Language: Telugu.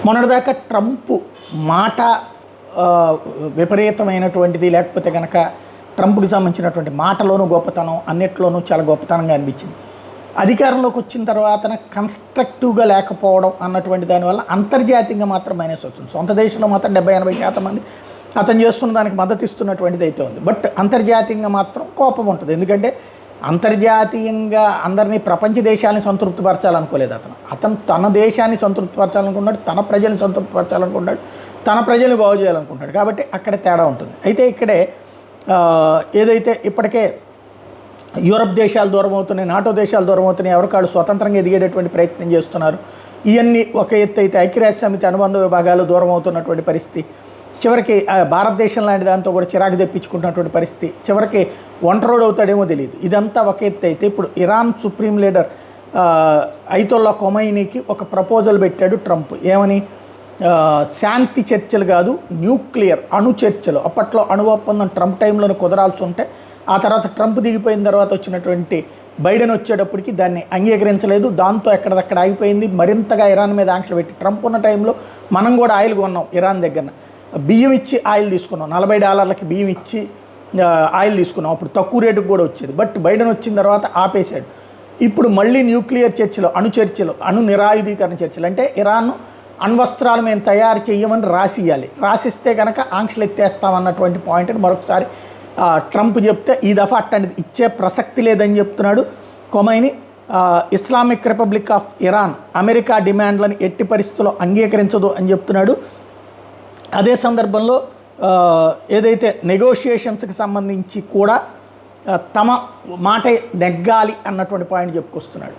మొన్నటిదాకా ట్రంప్ మాట విపరీతమైనటువంటిది, లేకపోతే కనుక ట్రంప్కి సంబంధించినటువంటి మాటలోనూ గొప్పతనం, అన్నిట్లోనూ చాలా గొప్పతనంగా అనిపించింది. అధికారంలోకి వచ్చిన తర్వాత కన్స్ట్రక్టివ్గా లేకపోవడం అన్నటువంటి దానివల్ల అంతర్జాతీయంగా మాత్రం మైనస్ వచ్చింది. సొంత దేశంలో మాత్రం 70-80% మంది అతను చేస్తున్న దానికి మద్దతు ఇస్తున్నటువంటిది అయితే ఉంది. బట్ అంతర్జాతీయంగా మాత్రం కోపం ఉంటుంది. ఎందుకంటే అంతర్జాతీయంగా అందరినీ ప్రపంచ దేశాలని సంతృప్తిపరచాలనుకోలేదు. అతను తన దేశాన్ని సంతృప్తిపరచాలనుకున్నాడు, తన ప్రజల్ని సంతృప్తిపరచాలనుకున్నాడు, తన ప్రజల్ని బాగు చేయాలనుకుంటాడు. కాబట్టి అక్కడే తేడా ఉంటుంది. అయితే ఇక్కడే ఏదైతే ఇప్పటికే యూరప్ దేశాలు దూరం అవుతున్నాయి, నాటో దేశాలు దూరం అవుతున్నాయి, ఎవరికాళ్ళు స్వతంత్రంగా ఎదిగేటటువంటి ప్రయత్నం చేస్తున్నారు. ఇవన్నీ ఒక ఎత్తు అయితే ఐక్యరాజ్య సమితి అనుబంధ విభాగాలు దూరం అవుతున్నటువంటి పరిస్థితి, చివరికి భారతదేశం లాంటి దాంతో కూడా చిరాకు తెప్పించుకుంటున్నటువంటి పరిస్థితి, చివరికి ఒంటరోడు అవుతాడేమో తెలియదు. ఇదంతా ఒక ఎత్తు అయితే ఇప్పుడు ఇరాన్ సుప్రీం లీడర్ అయతొల్లా ఖొమైనీకి ఒక ప్రపోజల్ పెట్టాడు ట్రంప్. ఏమని? శాంతి చర్చలు కాదు, న్యూక్లియర్ అణు చర్చలు. అప్పట్లో అణు ఒప్పందం ట్రంప్ టైంలోనే కుదరాల్సి ఉంటే ఆ తర్వాత ట్రంప్ దిగిపోయిన తర్వాత వచ్చినటువంటి బైడెన్ వచ్చేటప్పటికి దాన్ని అంగీకరించలేదు. దాంతో ఎక్కడదక్కడ ఆగిపోయింది. మరింతగా ఇరాన్ మీద ఆంక్షలు పెట్టి, ట్రంప్ ఉన్న టైంలో మనం కూడా ఆయిల్ కొన్నాం ఇరాన్ దగ్గర, బియ్యం ఇచ్చి ఆయిల్ తీసుకున్నాం, $40 బియ్యం ఇచ్చి ఆయిల్ తీసుకున్నాం, అప్పుడు తక్కువ రేటుకు కూడా వచ్చేది. బట్ బైడెన్ వచ్చిన తర్వాత ఆపేశాడు. ఇప్పుడు మళ్ళీ న్యూక్లియర్ చర్చలు, అణు చర్చలు, అణు నిరాయుధీకరణ చర్చలు. అంటే ఇరాన్ అణ్వస్త్రాలు మేము తయారు చేయమని రాసియాలి, రాసిస్తే కనుక ఆంక్షలు ఎత్తేస్తామన్నటువంటి పాయింట్ని మరొకసారి ట్రంప్ చెప్తే ఈ దఫా అట్టండి ఇచ్చే ప్రసక్తి లేదని చెప్తున్నాడు Khomeini. Islamic republic of Iran America డిమాండ్లను ఎట్టి పరిస్థితుల్లో అంగీకరించదు అని చెప్తున్నాడు. అదే సందర్భంలో ఏదైతే నెగోషియేషన్స్కి సంబంధించి కూడా తమ మాట నెగ్గాలి అన్నటువంటి పాయింట్ చెప్పుకొస్తున్నాడు.